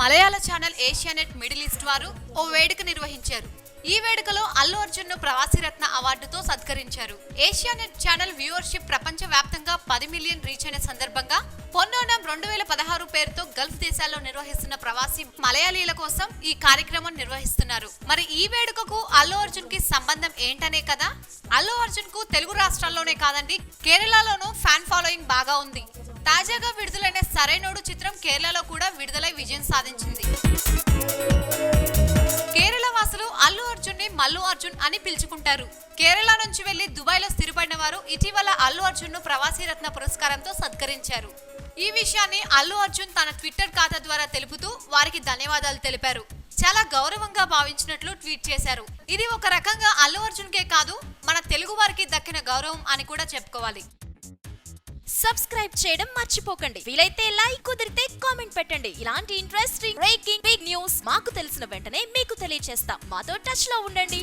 మలయాళ channel Asianet middle east వారు ఓ వేడుక నిర్వహించారు. ఈ వేడుకలో అల్లు అర్జున్ ను ప్రవాసీరత్న అవార్డుతో సత్కరించారు. ఏషియానెట్ ఛానల్ వ్యూవర్షిప్ ప్రపంచ వ్యాప్తంగా 10 మిలియన్ రీచ్ అయిన సందర్భంగా పొన్నోనం 2016 పేరుతో గల్ఫ్ దేశాల్లో నిర్వహిస్తున్న ప్రవాసీ మలయాళీల కోసం ఈ కార్యక్రమం నిర్వహిస్తున్నారు. మరి ఈ వేడుకకు అల్లు అర్జున్ కి సంబంధం ఏంటనే కదా. అల్లు అర్జున్ కు తెలుగు రాష్ట్రాల్లోనే కాదండి, కేరళలోనూ ఫ్యాన్ ఫాలోయింగ్ బాగా ఉంది. తాజాగా విడుదలైన సరైనోడు చిత్రం కేరళలో కూడా విడుదలై విజయం సాధించింది. కేరళ వాసులు అల్లు అర్జున్ ని మల్లు అర్జున్ అని పిలుచుకుంటారు. కేరళ నుంచి వెళ్లి దుబాయ్ లో స్థిరపడిన వారు ఇటీవల అల్లు అర్జున్ ను ప్రవాసీరత్న పురస్కారంతో సత్కరించారు. ఈ విషయాన్ని అల్లు అర్జున్ తన ట్విట్టర్ ఖాతా ద్వారా తెలుపుతూ వారికి ధన్యవాదాలు తెలిపారు. చాలా గౌరవంగా భావించినట్లు ట్వీట్ చేశారు. ఇది ఒక రకంగా అల్లు అర్జున్ కే కాదు, మన తెలుగు వారికి దక్కిన గౌరవం అని కూడా చెప్పుకోవాలి. సబ్స్క్రైబ్ చేయడం మర్చిపోకండి. వీలైతే లైక్, కుదిరితే కామెంట్ పెట్టండి. ఇలాంటి ఇంట్రెస్టింగ్ బ్రేకింగ్ బిగ్ న్యూస్ మాకు తెలిసిన వెంటనే మీకు తెలియజేస్తాం. మాతో టచ్ లో ఉండండి.